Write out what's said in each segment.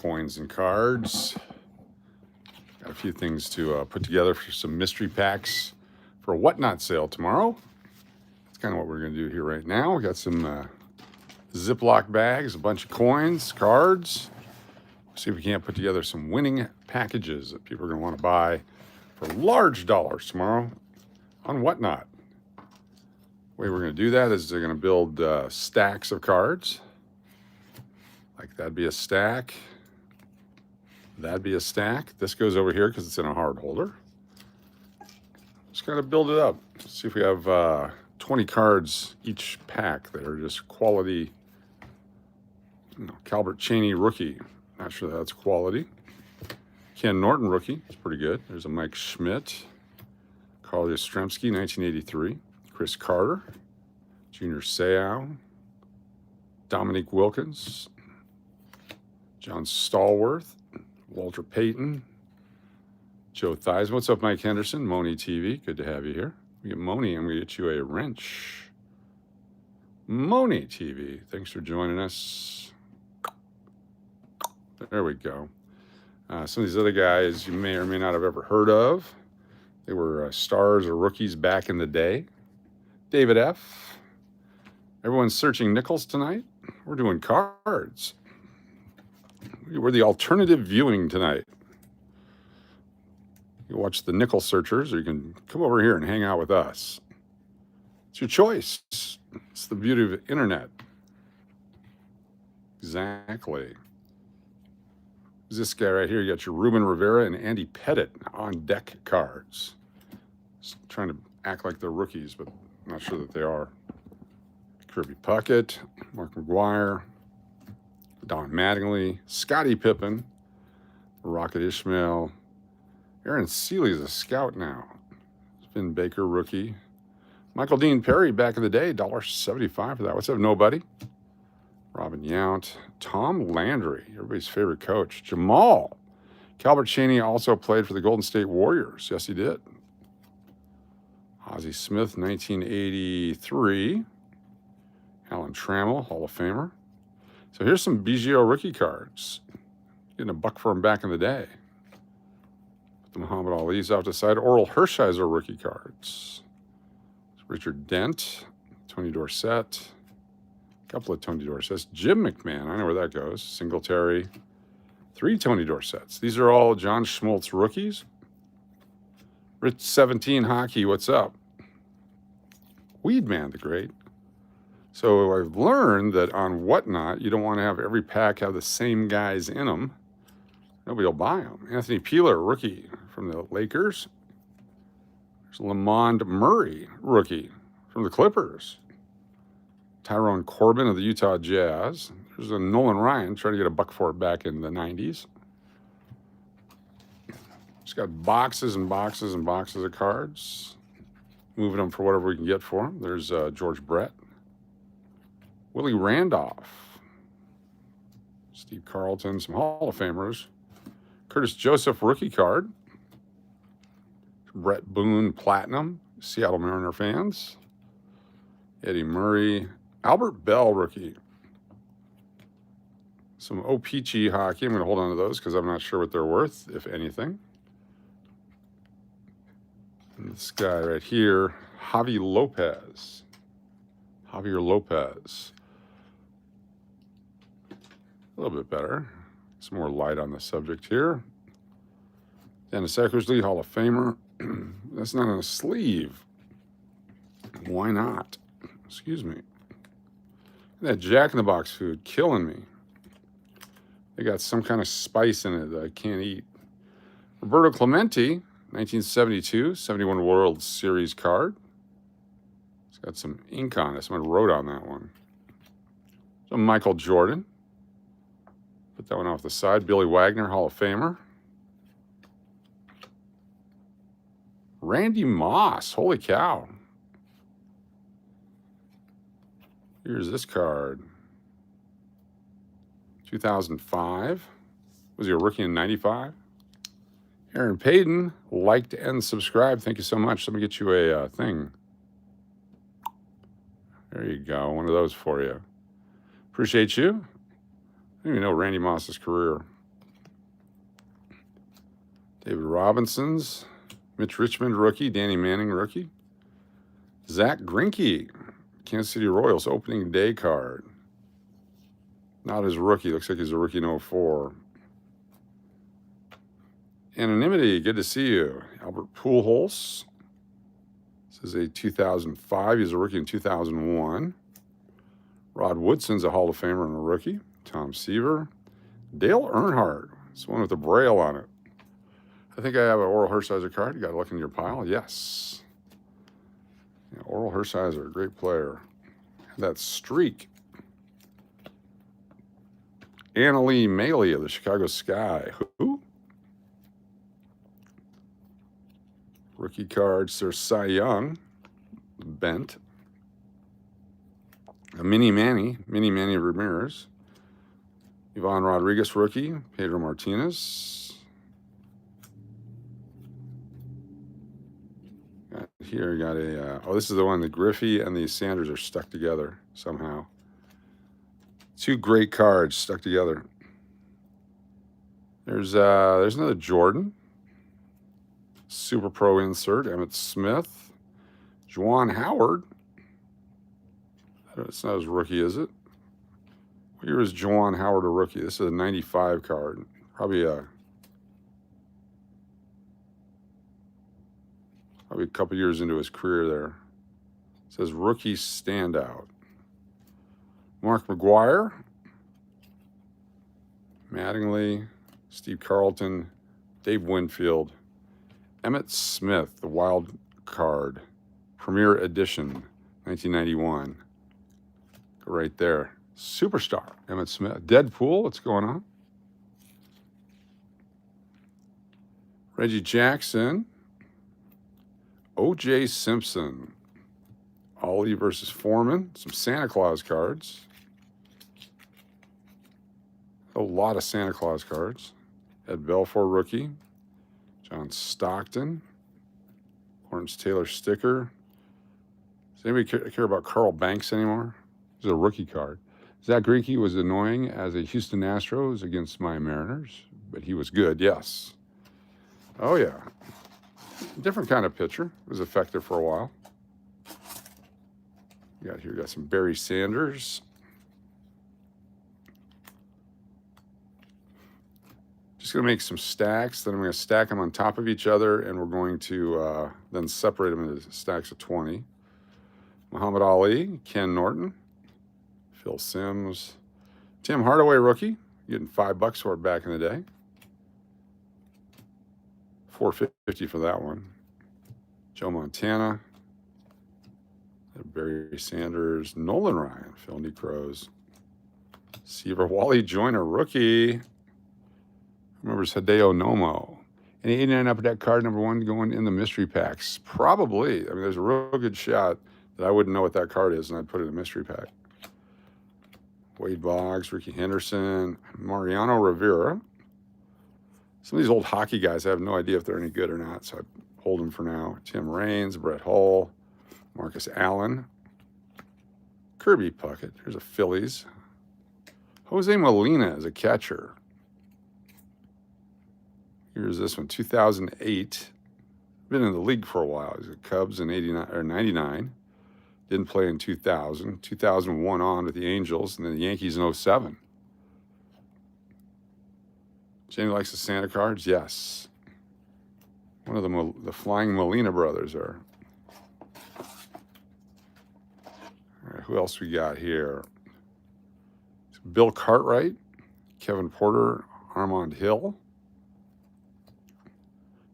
coins and cards. Got a few things to put together for some mystery packs for a whatnot sale tomorrow. That's kind of what we're going to do here right now. We got some Ziploc bags, a bunch of coins, cards. See if we can't put together some winning packages that people are going to want to buy for large dollars tomorrow on whatnot. The way we're going to do that is they're going to build stacks of cards. Like that'd be a stack. That'd be a stack. This goes over here because it's in a hard holder. Just got to build it up. Let's see if we have 20 cards each pack that are just quality. Calvert Chaney rookie. Not sure that's quality. Ken Norton rookie. It's pretty good. There's a Mike Schmidt. Carl Yastrzemski, 1983. Chris Carter. Junior Seau. Dominique Wilkins. John Stallworth. Walter Payton. Joe Theismann. What's up, Mike Henderson? Moni TV. Good to have you here. We get Moni. I'm going to get you a wrench. Moni TV. Thanks for joining us. There we go. Some of these other guys you may or may not have ever heard of. They were stars or rookies back in the day. David F. Everyone's searching nickels tonight. We're doing cards. We're the alternative viewing tonight. You watch the nickel searchers, or you can come over here and hang out with us. It's your choice. It's the beauty of the internet. Exactly. This guy right here, you got your Ruben Rivera and Andy Pettit on deck cards. Just trying to act like they're rookies, but I'm not sure that they are. Kirby Puckett, Mark McGuire, Don Mattingly, Scottie Pippen, Rocket Ishmael, Aaron Seeley's a scout now. Finn Baker rookie. Michael Dean Perry back in the day, $1.75 for that. What's up, nobody? Robin Yount, Tom Landry, everybody's favorite coach. Jamal. Calvert Chaney also played for the Golden State Warriors. Yes, he did. Ozzie Smith, 1983. Alan Trammell, Hall of Famer. So here's some Biggio rookie cards. Getting $1 for them back in the day. Put the Muhammad Ali's off to the side. Oral Hershiser rookie cards. Richard Dent, Tony Dorsett. Couple of Tony Dorsetts. Jim McMahon, I know where that goes. Singletary. 3 Tony Dorsetts. These are all John Schmaltz rookies. Rich 17 Hockey, what's up? Weedman the Great. So I've learned that on Whatnot, you don't want to have every pack have the same guys in them. Nobody will buy them. Anthony Peeler, rookie from the Lakers. There's Lamond Murray, rookie from the Clippers. Tyrone Corbin of the Utah Jazz. There's a Nolan Ryan trying to get $1 for it back in the 90s. Just got boxes and boxes and boxes of cards. Moving them for whatever we can get for them. There's George Brett. Willie Randolph. Steve Carlton, some Hall of Famers. Curtis Joseph rookie card. Brett Boone Platinum, Seattle Mariner fans. Eddie Murray. Albert Bell rookie. Some O-Pee-Chee hockey. I'm going to hold on to those because I'm not sure what they're worth, if anything. And this guy right here, Javi Lopez. Javier Lopez. A little bit better. Some more light on the subject here. Dennis Eckersley, Hall of Famer. That's not on a sleeve. Why not? Excuse me. That Jack-in-the-Box food killing me. They got some kind of spice in it that I can't eat. Roberto Clemente, 1972, 71 World Series card. It's got some ink on it. Someone wrote on that one. So Michael Jordan. Put that one off the side. Billy Wagner, Hall of Famer. Randy Moss. Holy cow. Here's this card. 2005. Was he a rookie in 95? Aaron Payton, liked and subscribed. Thank you so much. Let me get you a thing. There you go. One of those for you. Appreciate you. I didn't even know Randy Moss's career. David Robinson's. Mitch Richmond, rookie. Danny Manning, rookie. Zach Greinke, Kansas City Royals, opening day card. Not his rookie. Looks like he's a rookie in 04. Anonymity, good to see you. Albert Pujols. This is a 2005. He's a rookie in 2001. Rod Woodson's a Hall of Famer and a rookie. Tom Seaver. Dale Earnhardt. It's one with a braille on it. I think I have an Oral Hershiser card. You got to look in your pile. Yes. Yeah, Oral Hershiser, great player. That streak. Annalee Maley of the Chicago Sky. Who? Rookie cards. There's Cy Young. Bent. A Mini Manny Ramirez. Ivan Rodriguez, rookie. Pedro Martinez. Here, got a, this is the one, the Griffey and the Sanders are stuck together somehow. Two great cards stuck together. There's another Jordan. Super Pro insert, Emmett Smith. Juwan Howard. It's not his rookie, is it? What year is Juwan Howard a rookie? This is a 95 card. Probably a couple years into his career there. It says rookie standout. Mark McGuire. Mattingly. Steve Carlton. Dave Winfield. Emmett Smith, the wild card. Premier edition, 1991. Go right there. Superstar, Emmett Smith. Deadpool, what's going on? Reggie Jackson. O.J. Simpson. Ollie versus Foreman. Some Santa Claus cards. A lot of Santa Claus cards. Ed Belfour, rookie. John Stockton. Lawrence Taylor sticker. Does anybody care about Carl Banks anymore? This is a rookie card. Zach Greinke was annoying as a Houston Astros against my Mariners, but he was good, yes. Oh, yeah. Different kind of pitcher. Was effective for a while. Got some Barry Sanders. Just going to make some stacks. Then I'm going to stack them on top of each other, and we're going to then separate them into stacks of 20. Muhammad Ali, Ken Norton, Phil Simms, Tim Hardaway, rookie, getting $5 for it back in the day. $4.50 for that one. Joe Montana, Barry Sanders, Nolan Ryan, Phil Necros, Seaver, Wally Joyner, rookie. Remembers Hideo Nomo. Any 89 Upper Deck card number 1 going in the mystery packs? Probably. I mean, there's a real good shot that I wouldn't know what that card is, and I'd put it in a mystery pack. Wade Boggs, Ricky Henderson, Mariano Rivera. Some of these old hockey guys, I have no idea if they're any good or not, so I hold them for now. Tim Raines, Brett Hull, Marcus Allen, Kirby Puckett. Here's a Phillies. Jose Molina as a catcher. Here's this one, 2008. Been in the league for a while. He's a Cubs in 89 or 99. Didn't play in 2000. 2001 on with the Angels, and then the Yankees in 07. Jenny likes the Santa cards? Yes. One of the Flying Molina brothers are. All right, who else we got here? Bill Cartwright, Kevin Porter, Armand Hill,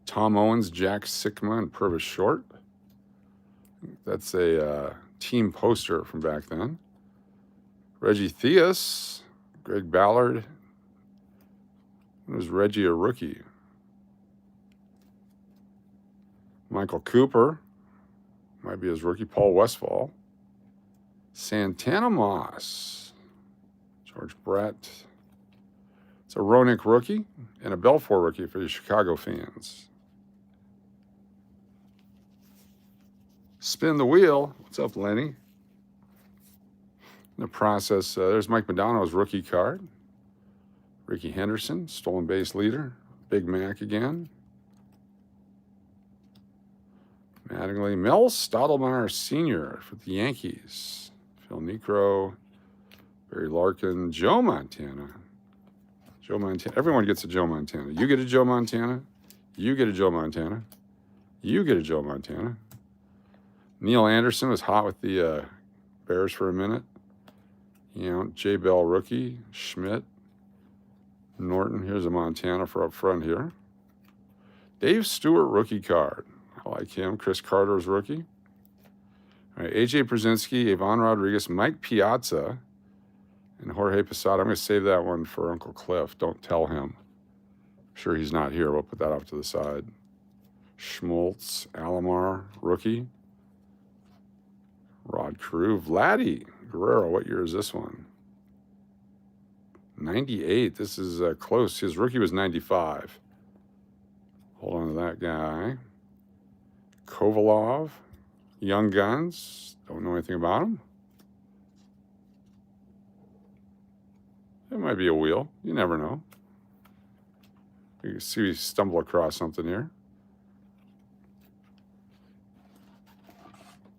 Tom Owens, Jack Sikma, and Purvis Short. That's a team poster from back then. Reggie Theus, Greg Ballard. When was Reggie a rookie? Michael Cooper, might be his rookie. Paul Westfall. Santana Moss. George Brett. It's a Roenick rookie and a Belfour rookie for the Chicago fans. Spin the wheel. What's up, Lenny? In the process, there's Mike Modano's rookie card. Ricky Henderson, stolen base leader. Big Mac again. Mattingly. Mel Stottlemyre Sr. for the Yankees. Phil Necro. Barry Larkin. Joe Montana. Joe Montana. Everyone gets a Joe Montana. You get a Joe Montana. You get a Joe Montana. You get a Joe Montana. Neil Anderson was hot with the Bears for a minute. You know, J. Bell rookie. Schmidt. Norton. Here's a Montana for up front here. Dave Stewart rookie card. I like him. Chris Carter's rookie. All right, AJ Brzezinski, Ivan Rodriguez, Mike Piazza, and Jorge Posada. I'm going to save that one for Uncle Cliff. Don't tell him. I'm sure he's not here. We'll put that off to the side. Schmaltz, Alomar, rookie. Rod Carew, Vladdy Guerrero. What year is this one? 98. This is close. His rookie was 95. Hold on to that guy. Kovalov, Young Guns. Don't know anything about him. It might be a wheel. You never know. You can see we stumble across something here.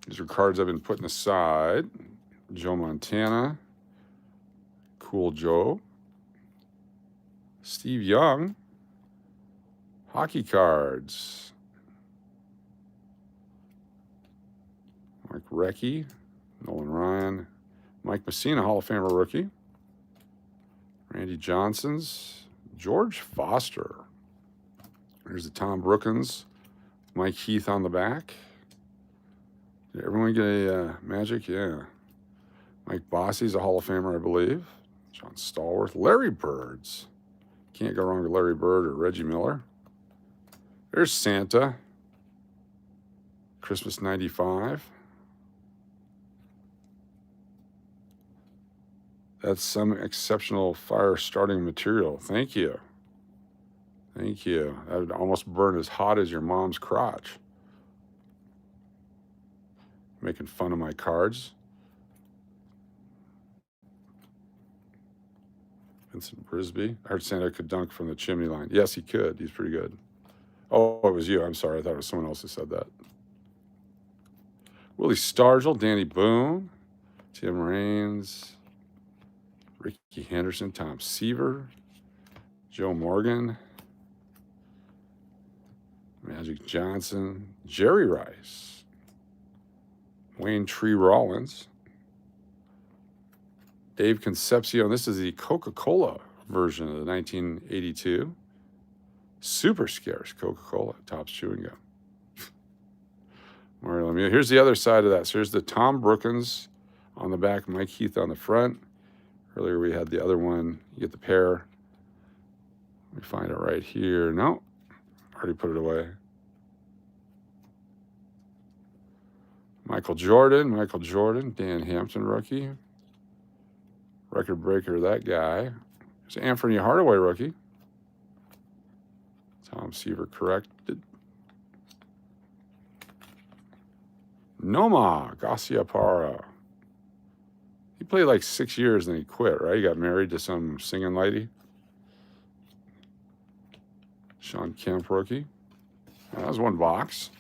These are cards I've been putting aside. Joe Montana. Cool Joe. Steve Young. Hockey cards. Mike Recchi. Nolan Ryan. Mike Messina, Hall of Famer rookie. Randy Johnson's. George Foster. There's the Tom Brookins. Mike Heath on the back. Did everyone get a Magic? Yeah. Mike Bossy's a Hall of Famer, I believe. John Stallworth. Larry Birds. Can't go wrong with Larry Bird or Reggie Miller. There's Santa. Christmas 95. That's some exceptional fire starting material. Thank you. Thank you. That would almost burn as hot as your mom's crotch. Making fun of my cards. Vincent Brisby. I heard Santa could dunk from the chimney line. Yes, he could. He's pretty good. Oh, it was you. I'm sorry. I thought it was someone else who said that. Willie Stargell, Danny Boone, Tim Raines, Ricky Henderson, Tom Seaver, Joe Morgan, Magic Johnson, Jerry Rice, Wayne Tree Rollins, Dave Concepcion. This is the Coca-Cola version of the 1982. Super scarce Coca-Cola, Topps Chewing Gum. Mario Lemieux. Here's the other side of that. So here's the Tom Brookins on the back, Mike Heath on the front. Earlier we had the other one. You get the pair. Let me find it right here. No, already put it away. Michael Jordan, Dan Hampton rookie. Record breaker, that guy. There's Anthony Hardaway rookie. Tom Seaver corrected. Noma Garciaparra. He played like 6 years and he quit, right? He got married to some singing lady. Sean Kemp rookie. That was one box.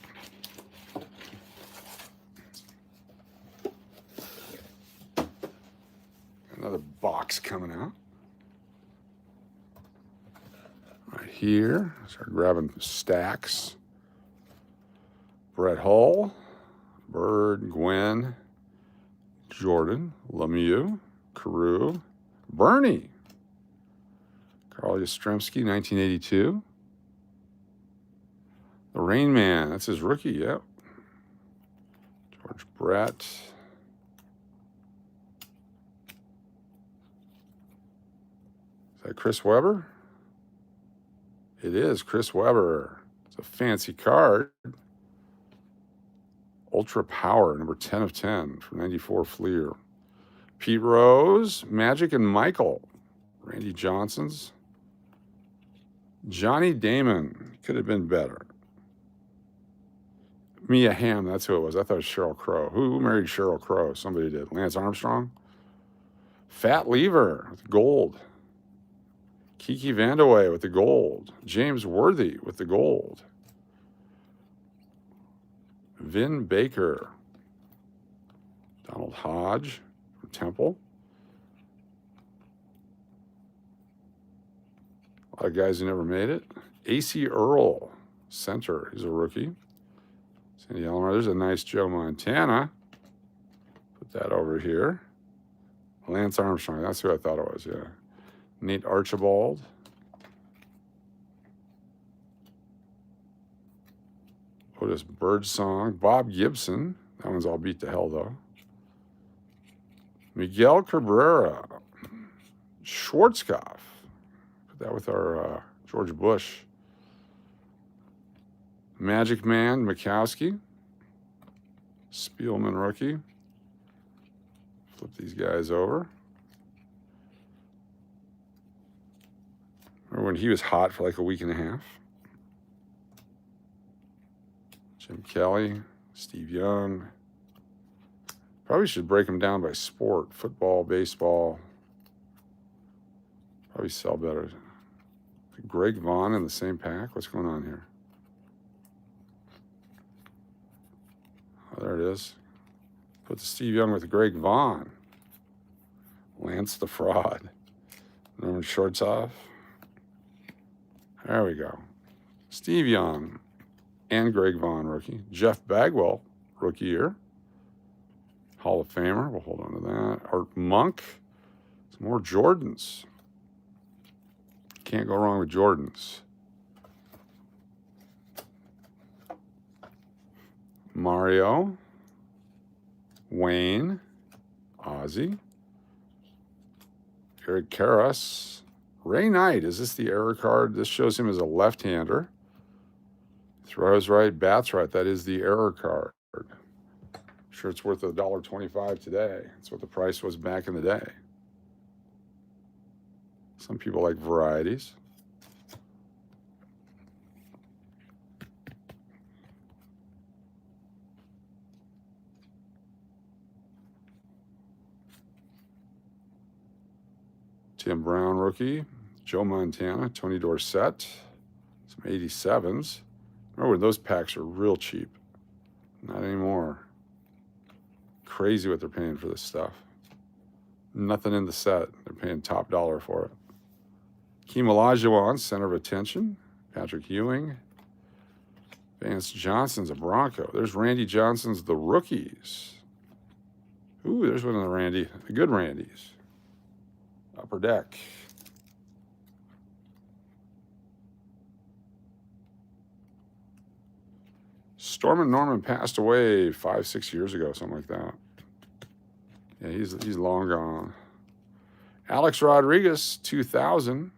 Another box coming out. Right here. Start grabbing stacks. Brett Hull. Bird, Gwen, Jordan, Lemieux, Carew, Bernie, Carl Yastrzemski, 1982. The Rain Man, that's his rookie, yep. George Brett. Is that Chris Webber? It is Chris Webber. It's a fancy card. Ultra Power, number 10 of 10 from 94 Fleer. Pete Rose, Magic and Michael. Randy Johnson's. Johnny Damon, could have been better. Mia Hamm, that's who it was. I thought it was Sheryl Crow. Who married Sheryl Crow? Somebody did. Lance Armstrong. Fat Lever with gold. Kiki Vandeweghe with the gold. James Worthy with the gold. Vin Baker. Donald Hodge from Temple. A lot of guys who never made it. AC Earl, center. He's a rookie. Sandy Alomar. There's a nice Joe Montana. Put that over here. Lance Armstrong. That's who I thought it was, yeah. Nate Archibald. Otis Birdsong. Bob Gibson. That one's all beat to hell, though. Miguel Cabrera. Schwarzkopf. Put that with our George Bush. Magic Man Mikowski. Spielman rookie. Flip these guys over. Remember when he was hot for like a week and a half? Jim Kelly, Steve Young. Probably should break them down by sport. Football, baseball. Probably sell better. Greg Vaughn in the same pack. What's going on here? Oh, there it is. Put the Steve Young with Greg Vaughn. Lance the Fraud. Norman Shortsoff. There we go. Steve Young and Greg Vaughn, rookie. Jeff Bagwell, rookie year. Hall of Famer. We'll hold on to that. Art Monk. Some more Jordans. Can't go wrong with Jordans. Mario. Wayne. Ozzy. Eric Karras. Ray Knight. Is this the error card? This shows him as a left-hander. Throws right, bats right. That is the error card. I'm sure it's worth $1.25 today. That's what the price was back in the day. Some people like varieties. Tim Brown, rookie. Joe Montana, Tony Dorsett. Some 87s. Remember when those packs are real cheap? Not anymore. Crazy what they're paying for this stuff. Nothing in the set. They're paying top dollar for it. Keem Olajuwon, center of attention. Patrick Ewing. Vance Johnson's a Bronco. There's Randy Johnson's the rookies. Ooh, there's one of the good Randys. Upper deck. Stormin Norman passed away 5-6 years ago, something like that. Yeah, he's long gone. Alex Rodriguez, 2000.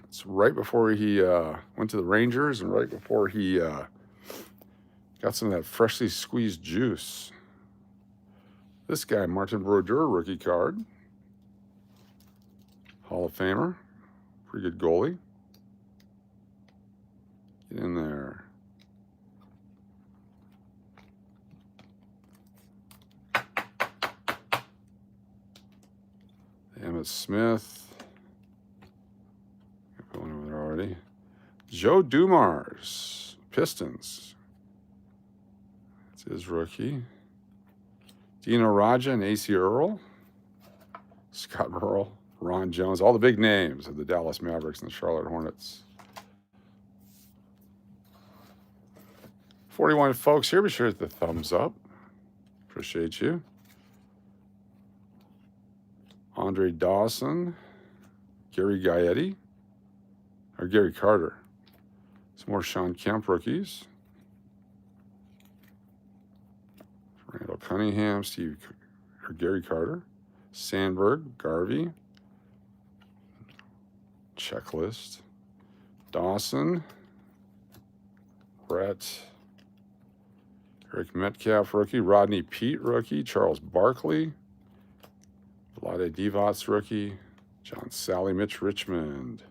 It's right before he went to the Rangers and right before he got some of that freshly squeezed juice. This guy, Martin Brodeur, rookie card. Hall of Famer. Pretty good goalie. Get in there. Emmett Smith. Going over there already. Joe Dumars, Pistons. That's his rookie. Dino Raja and AC Earl. Scott Burrell, Ron Jones, all the big names of the Dallas Mavericks and the Charlotte Hornets. 41 folks here. Be sure to hit the thumbs up. Appreciate you. Andre Dawson, Gary Gaetti, or Gary Carter. Some more Sean Kemp rookies. Randall Cunningham, Gary Carter, Sandberg, Garvey. Checklist. Dawson, Brett, Eric Metcalf rookie, Rodney Pete rookie, Charles Barkley. Vlade Divac rookie. John Sally, Mitch Richmond.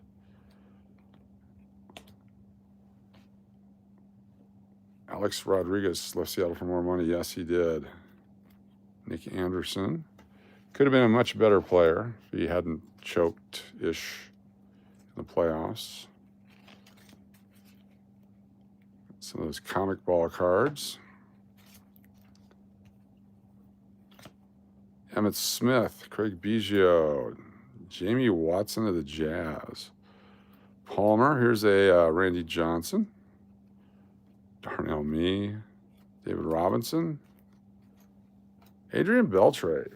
Alex Rodriguez left Seattle for more money. Yes, he did. Nick Anderson. Could have been a much better player if he hadn't choked-ish in the playoffs. Some of those comic ball cards. Emmitt Smith, Craig Biggio, Jamie Watson of the Jazz. Palmer, here's a Randy Johnson. Darnell Mee, David Robinson. Adrian Beltre.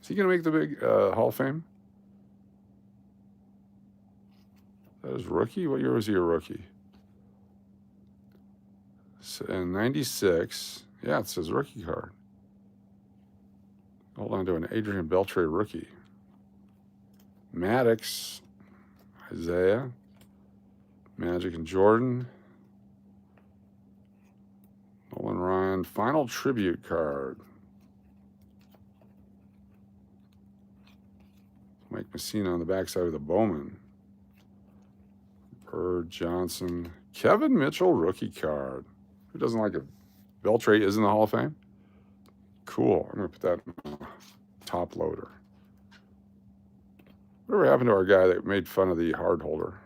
Is he going to make the big Hall of Fame? That was rookie? What year was he a rookie? So, in 96. Yeah, it says rookie card. Hold on to an Adrian Beltre rookie. Maddox, Isaiah, Magic and Jordan. Nolan Ryan, final tribute card. Mike Messina on the backside with a Bowman. Bird, Johnson, Kevin Mitchell rookie card. Who doesn't like it? Beltre is in the Hall of Fame? Cool. I'm going to put that in the top loader. Whatever happened to our guy that made fun of the hard holder?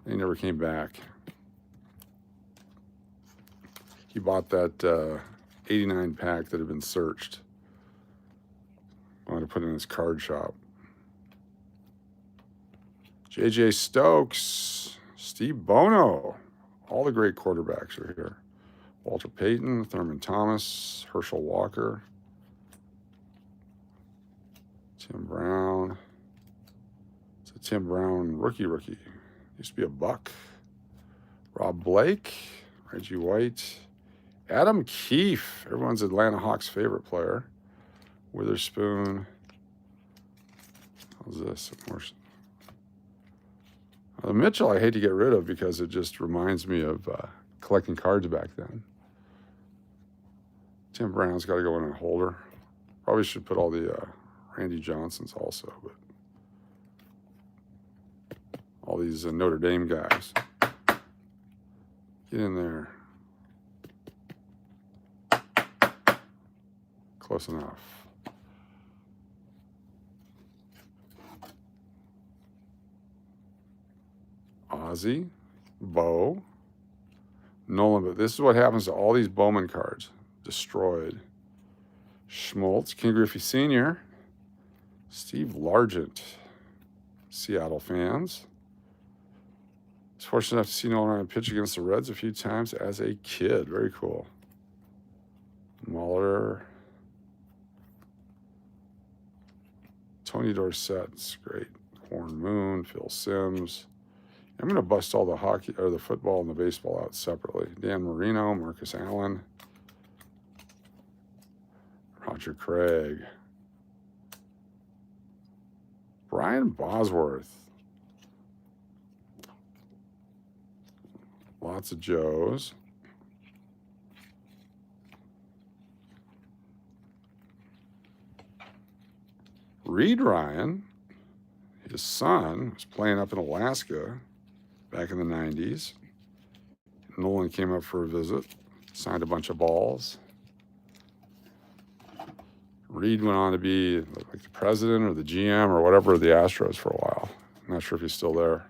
He never came back. He bought that 89 pack that had been searched. Wanted to put it in his card shop. J.J. Stokes, Steve Bono. All the great quarterbacks are here. Walter Payton, Thurman Thomas, Herschel Walker, Tim Brown. It's a Tim Brown rookie. Used to be a Buck. Rob Blake, Reggie White, Adam Keefe, everyone's Atlanta Hawks favorite player. Witherspoon. How's this? Mitchell, I hate to get rid of because it just reminds me of collecting cards back then. Tim Brown's got to go in a holder. Probably should put all the Randy Johnsons also, but all these Notre Dame guys. Get in there. Close enough. Ozzy, Bo, Nolan, but this is what happens to all these Bowman cards. Destroyed. Schmaltz, King Griffey Sr., Steve Largent, Seattle fans. I was fortunate enough to see Nolan Ryan pitch against the Reds a few times as a kid. Very cool. Muller. Tony Dorsett's great. Horn Moon, Phil Simms. I'm going to bust all the hockey or the football and the baseball out separately. Dan Marino, Marcus Allen, Roger Craig, Brian Bosworth. Lots of Joes. Reed Ryan, his son, was playing up in Alaska back in the 90s. Nolan came up for a visit, signed a bunch of balls. Reed went on to be like the president or the GM or whatever of the Astros for a while. I'm not sure if he's still there.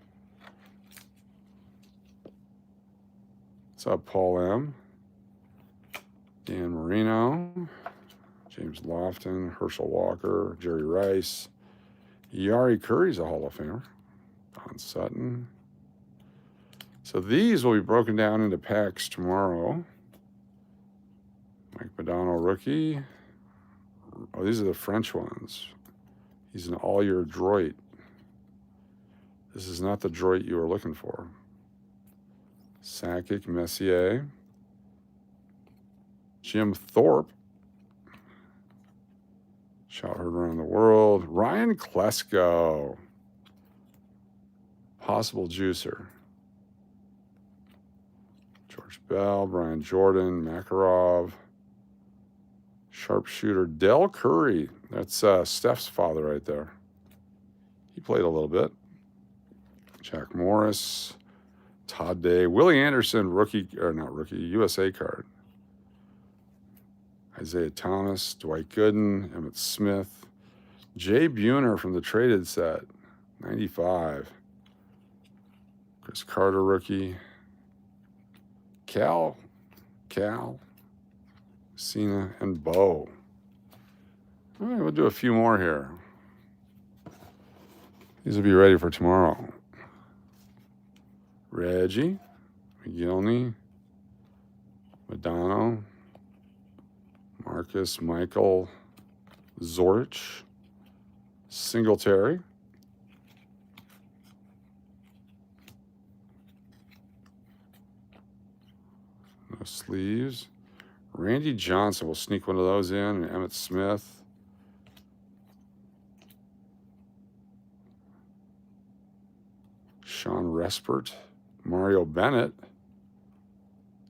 What's up, Paul M? Dan Marino, James Lofton, Herschel Walker, Jerry Rice. Yari Curry's a Hall of Famer. Don Sutton. So these will be broken down into packs tomorrow. Mike Modano rookie. Oh, these are the French ones. He's an all-year Droit. This is not the Droit you were looking for. Sakic, Messier. Jim Thorpe. Shot heard around the world. Ryan Klesko. Possible juicer. George Bell, Brian Jordan, Makarov. Sharpshooter Del Curry. That's Steph's father right there. He played a little bit. Jack Morris. Todd Day. Willie Anderson, rookie, or not rookie, USA card. Isaiah Thomas, Dwight Gooden, Emmitt Smith, Jay Buhner from the traded set, 95. Chris Carter rookie. Cal, Cena, and Bo. All right, we'll do a few more here. These will be ready for tomorrow. Reggie, McGillney, Madonna, Marcus, Michael, Zorich, Singletary, no sleeves. Randy Johnson will sneak one of those in, and Emmett Smith. Sean Respert, Mario Bennett.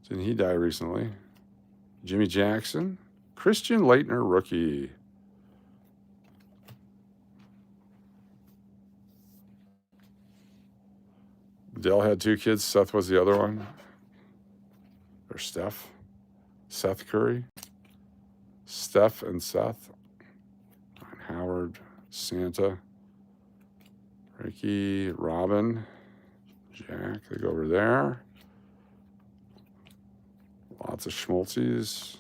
Didn't he die recently? Jimmy Jackson, Christian Leitner, rookie. Dell had 2 kids. Seth was the other one. Or Steph. Seth Curry. Steph and Seth. And Howard, Santa. Ricky, Robyn, Jack, they go over there. Lots of Schmaltzes.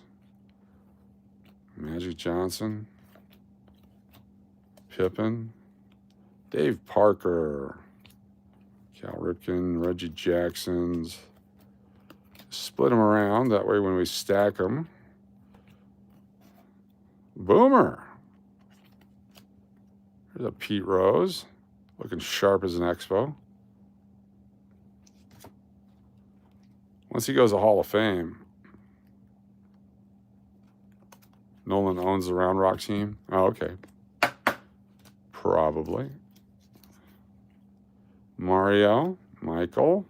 Magic Johnson. Pippen. Dave Parker. Cal Ripken, Reggie Jacksons. Split them around. That way when we stack them. Boomer. There's a Pete Rose. Looking sharp as an expo. Once he goes to Hall of Fame, Nolan owns the Round Rock team. Oh, okay. Probably. Mario, Michael.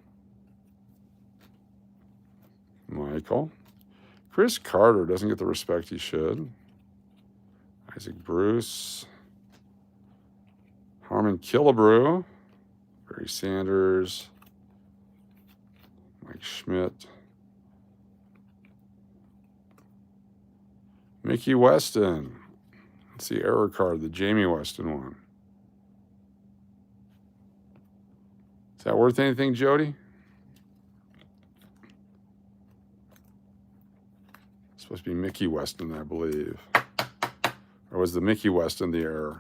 Chris Carter doesn't get the respect he should. Isaac Bruce. Harmon Killebrew, Barry Sanders, Mike Schmidt, Mickey Weston. That's the error card, the Jamie Weston one. Is that worth anything, Jody? It's supposed to be Mickey Weston, I believe. Or was the Mickey Weston the error?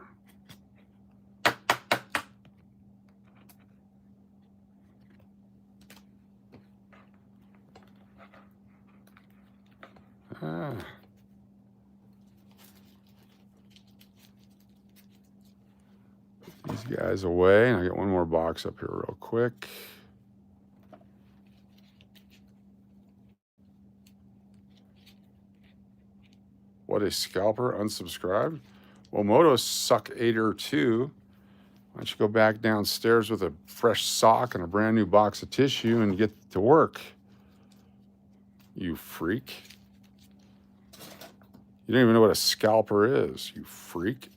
Put these guys away, and I got one more box up here real quick. What a scalper, unsubscribed. Well, Moto Suck 8 or 2. Why don't you go back downstairs with a fresh sock and a brand new box of tissue and get to work, you freak. You don't even know what a scalper is, you freak.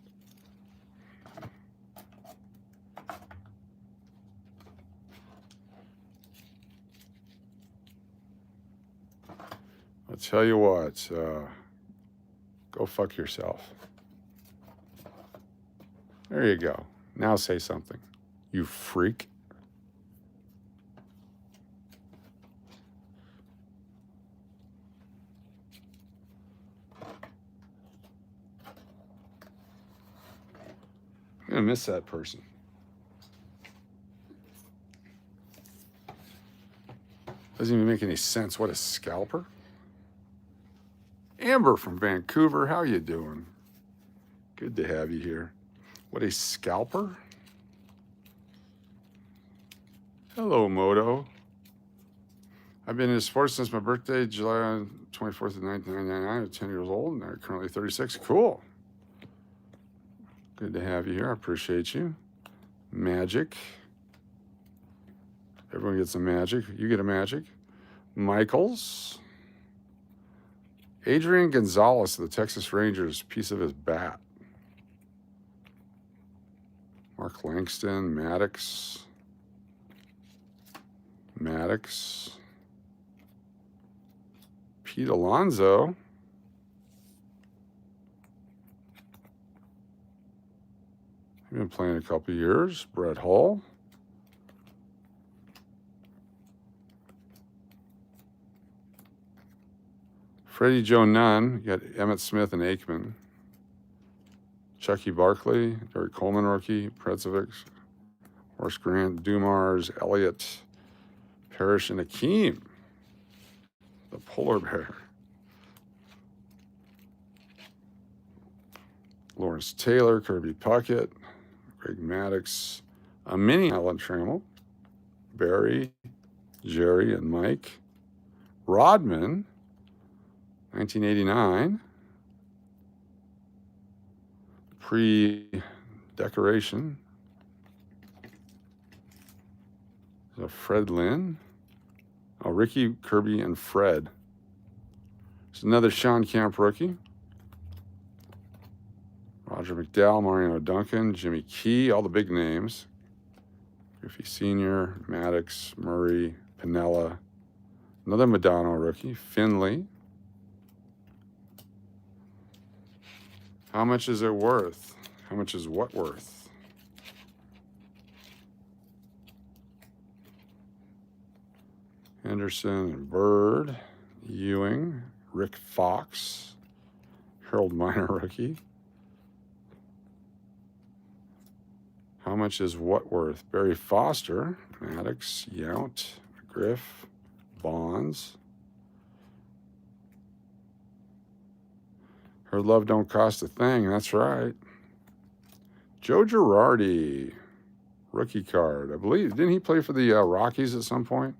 I'll tell you what, go fuck yourself. There you go. Now say something, you freak. I'm gonna miss that person. Doesn't even make any sense. What a scalper. Amber from Vancouver, how you doing? Good to have you here. What a scalper. Hello, Moto. I've been in sports since my birthday, July 24th of 1999. I'm 10 years old, and I'm currently 36. Cool. Good to have you here. I appreciate you. Magic. Everyone gets a magic. You get a magic. Michaels. Adrian Gonzalez of the Texas Rangers, piece of his bat. Mark Langston, Maddox. Pete Alonso. He's been playing a couple years. Brett Hull. Freddie Joe Nunn. You got Emmett Smith and Aikman. Chucky Barkley, Derek Coleman rookie, Pretzovic, Horace Grant, Dumars, Elliott, Parrish, and Akeem. The polar bear. Lawrence Taylor, Kirby Puckett, Greg Maddox, a mini Alan Trammell, Barry, Jerry, and Mike. Rodman, 1989. Pre-decoration. Fred Lynn. Oh, Ricky, Kirby, and Fred. There's another Sean Camp rookie. Roger McDowell, Mariano Duncan, Jimmy Key, all the big names. Griffey Sr., Maddox, Murray, Pinella. Another Madonna rookie, Finley. How much is it worth? How much is what worth? Henderson and Bird, Ewing, Rick Fox, Harold Miner rookie. How much is what worth? Barry Foster, Maddox, Yount, Griff, Bonds. Her love don't cost a thing, that's right. Joe Girardi, rookie card. I believe, didn't he play for the Rockies at some point?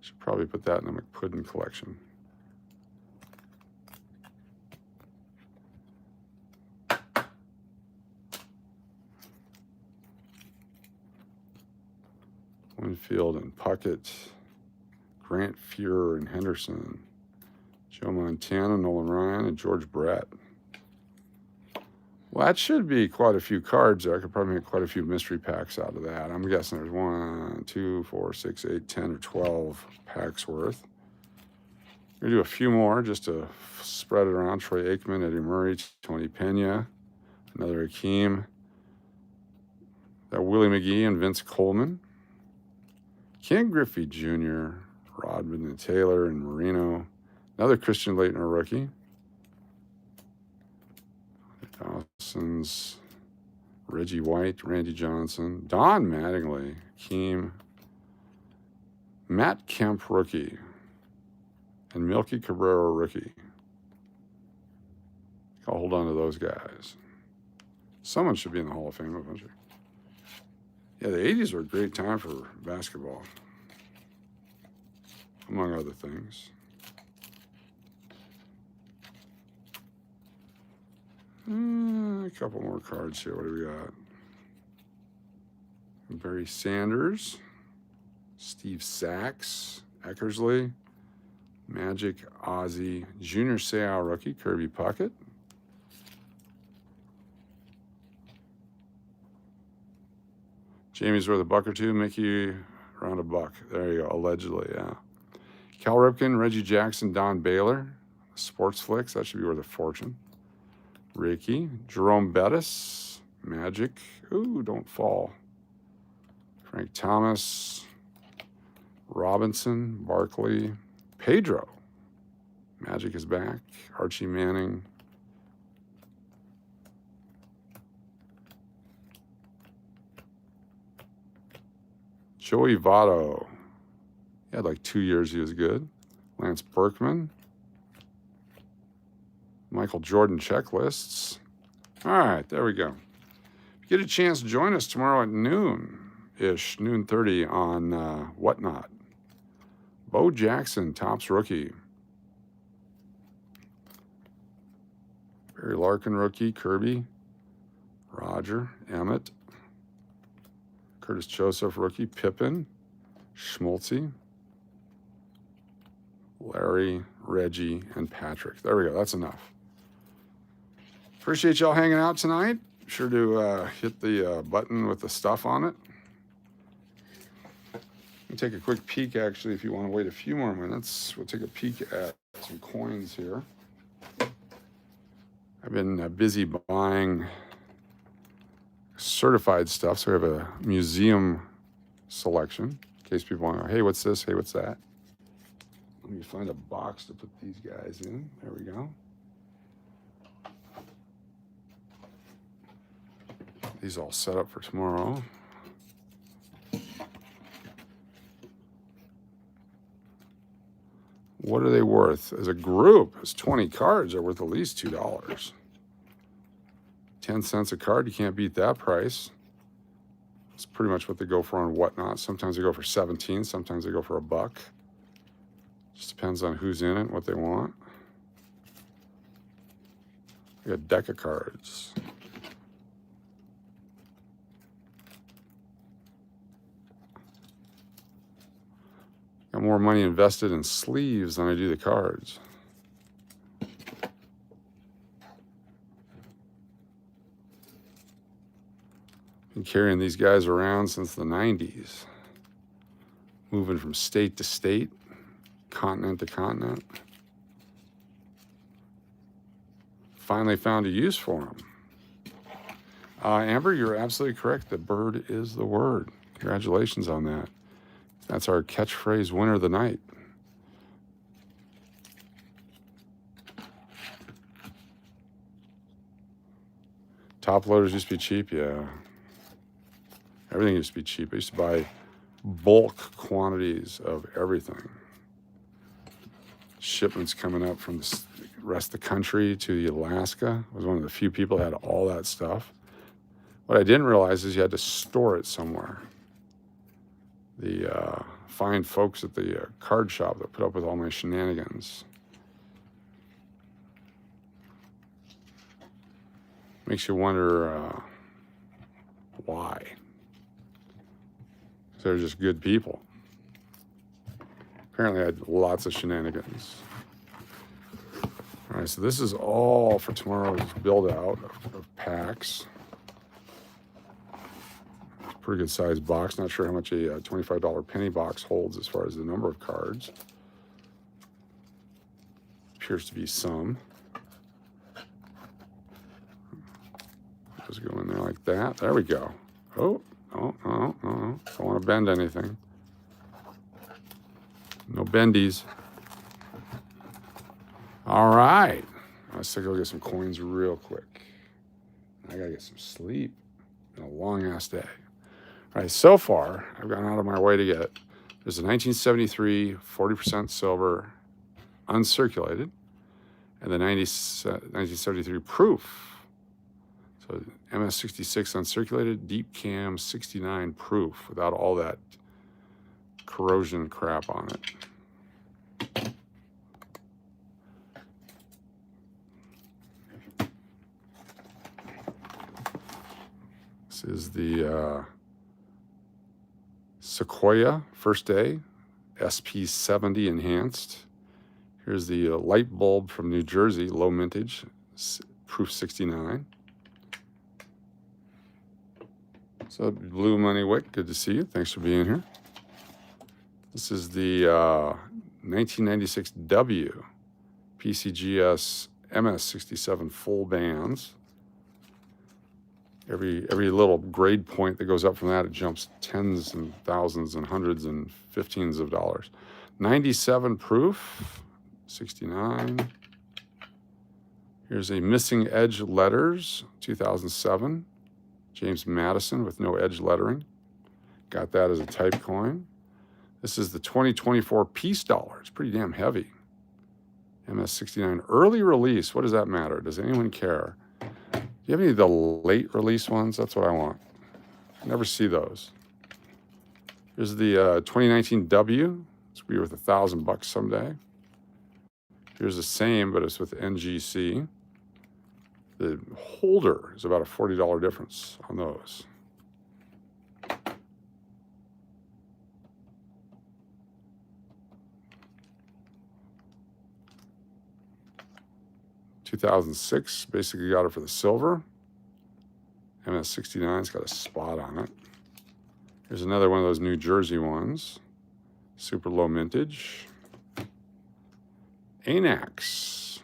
Should probably put that in the McPuddin collection. Winfield and Puckett, Grant Fuhrer and Henderson, Joe Montana, Nolan Ryan, and George Brett. Well, that should be quite a few cards there. I could probably make quite a few mystery packs out of that. I'm guessing there's 1, 2, 4, 6, 8, 10, or 12 packs worth. We're going to do a few more just to spread it around. Troy Aikman, Eddie Murray, Tony Pena, another Akeem. That Willie McGee and Vince Coleman. Ken Griffey Jr., Rodman and Taylor and Marino. Another Christian Laettner rookie. Dawson's, Reggie White, Randy Johnson, Don Mattingly, Keem, Matt Kemp rookie, and Milky Cabrera rookie. I'll hold on to those guys. Someone should be in the Hall of Fame eventually. Yeah, the 80s were a great time for basketball, among other things. A couple more cards here. What do we got? Barry Sanders, Steve Sachs, Eckersley, Magic, Ozzie, Junior Seau rookie, Kirby Puckett. Jamie's worth a buck or two, Mickey around a buck. There you go, allegedly, yeah. Cal Ripken, Reggie Jackson, Don Baylor, Sports Flicks, that should be worth a fortune. Ricky, Jerome Bettis, Magic, ooh, don't fall. Frank Thomas, Robinson, Barkley, Pedro, Magic is back, Archie Manning. Joey Votto, he had like 2 years he was good. Lance Berkman. Michael Jordan checklists. All right, there we go. If you get a chance, join us tomorrow at noon-ish, noon 30 on Whatnot. Bo Jackson, Topps rookie. Barry Larkin rookie, Kirby. Roger, Emmett. Curtis Joseph rookie, Pippen. Schmaltzy. Larry, Reggie, and Patrick. There we go, that's enough. Appreciate y'all hanging out tonight. Be sure to hit the button with the stuff on it. We'll take a quick peek, actually, if you want to wait a few more minutes. We'll take a peek at some coins here. I've been busy buying certified stuff, so we have a museum selection in case people want to go, hey, what's this? Hey, what's that? Let me find a box to put these guys in. There we go. These all set up for tomorrow. What are they worth? As a group, as 20 cards, they're worth at least $2. 10 cents a card, you can't beat that price. It's pretty much what they go for on Whatnot. Sometimes they go for 17, sometimes they go for $1. Just depends on who's in it and what they want. We got a deck of cards. Got more money invested in sleeves than I do the cards. Been carrying these guys around since the 90s. Moving from state to state, continent to continent. Finally found a use for them. Amber, you're absolutely correct. The bird is the word. Congratulations on that. That's our catchphrase winner of the night. Top loaders used to be cheap, yeah. Everything used to be cheap. I used to buy bulk quantities of everything. Shipments coming up from the rest of the country to the Alaska. I was one of the few people that had all that stuff. What I didn't realize is you had to store it somewhere. The fine folks at the card shop that put up with all my shenanigans. Makes you wonder why. They're just good people. Apparently I had lots of shenanigans. All right, so this is all for tomorrow's build out of packs. Pretty good sized box. Not sure how much a $25 penny box holds as far as the number of cards. Appears to be some. Just go in there like that. There we go. Oh, don't want to bend anything. No bendies. All right. Let's go get some coins real quick. I gotta get some sleep. Been a long ass day. All right, so far, I've gone out of my way to get, there's a 1973 40% silver uncirculated and the 1973 proof. So MS66 uncirculated, deep cam 69 proof without all that corrosion crap on it. This is the Sequoia first day, SP70 enhanced. Here's the light bulb from New Jersey, low mintage, proof 69. So Blue Money Wick, good to see you. Thanks for being here. This is the 1996 W PCGS MS67 full bands. Every little grade point that goes up from that, it jumps tens and thousands and hundreds and 15s of dollars. 97 proof, 69. Here's a Missing Edge Letters, 2007. James Madison with no edge lettering. Got that as a type coin. This is the 2024 Peace Dollar. It's pretty damn heavy. MS69 early release. What does that matter? Does anyone care? Do you have any of the late release ones? That's what I want. I never see those. Here's the 2019 W. It's going to be worth $1,000 someday. Here's the same, but it's with NGC. The holder is about a $40 difference on those. $2006, basically got it for the silver. MS69's got a spot on it. Here's another one of those New Jersey ones. Super low mintage. Anax.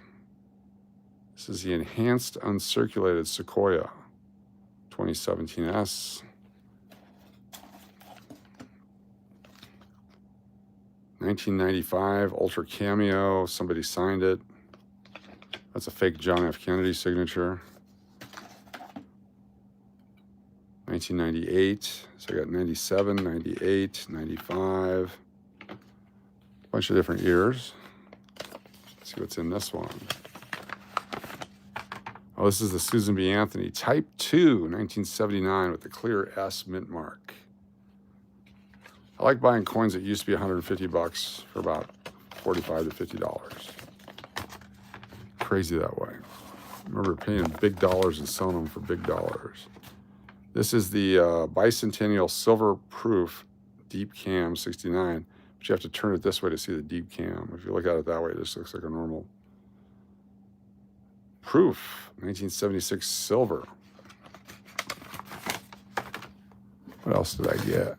This is the enhanced uncirculated Sequoia 2017S. 1995 Ultra Cameo. Somebody signed it. That's a fake John F. Kennedy signature. 1998. So I got 97, 98, 95. A bunch of different years. Let's see what's in this one. Oh, this is the Susan B. Anthony Type 2, 1979 with the clear S mint mark. I like buying coins that used to be 150 bucks for about $45 to $50. Crazy that way. I remember paying big dollars and selling them for big dollars. This is the Bicentennial Silver Proof Deep Cam 69, but you have to turn it this way to see the deep cam. If you look at it that way, it just looks like a normal Proof, 1976 silver. What else did I get?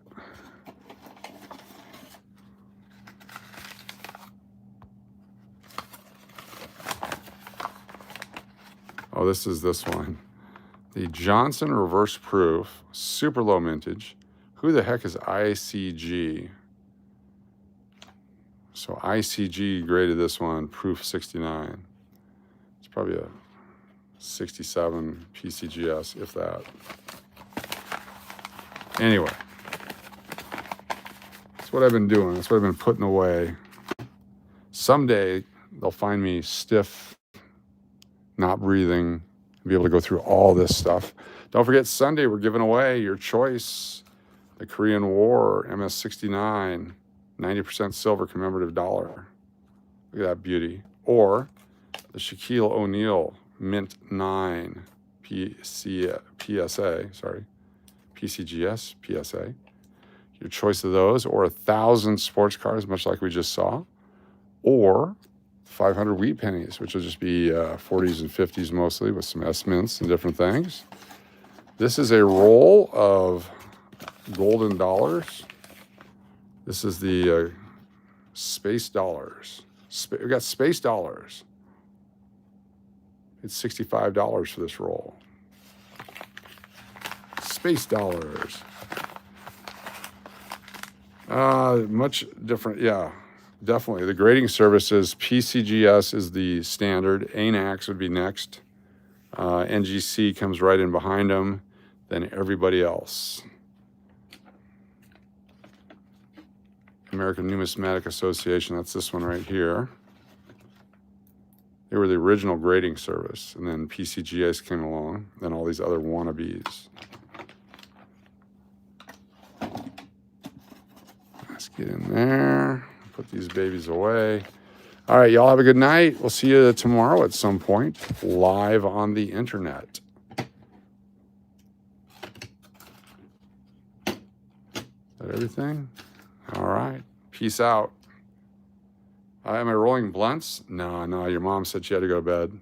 Oh, this is this one. The Johnson Reverse Proof, super low mintage. Who the heck is ICG? So ICG graded this one, Proof 69. It's probably a 67 PCGS, if that. Anyway, that's what I've been doing. That's what I've been putting away. Someday they'll find me stiff, not breathing, be able to go through all this stuff. Don't forget, Sunday we're giving away your choice, the Korean War MS-69, 90% silver commemorative dollar. Look at that beauty. Or the Shaquille O'Neal Mint 9 PSA, PCGS PSA. Your choice of those, or 1,000 sports cars, much like we just saw, or 500 wheat pennies, which will just be 40s and 50s mostly, with some S-mints and different things. This is a roll of golden dollars. This is the space dollars. We got space dollars. It's $65 for this roll. Space dollars. Much different, yeah. Definitely. The grading services, PCGS is the standard. ANAX would be next. NGC comes right in behind them. Then everybody else. American Numismatic Association, that's this one right here. They were the original grading service. And then PCGS came along. Then all these other wannabes. Let's get in there. Put these babies away. All right, y'all have a good night. We'll see you tomorrow at some point, live on the internet. Is that everything? All right. Peace out. Am I rolling blunts? No, your mom said she had to go to bed.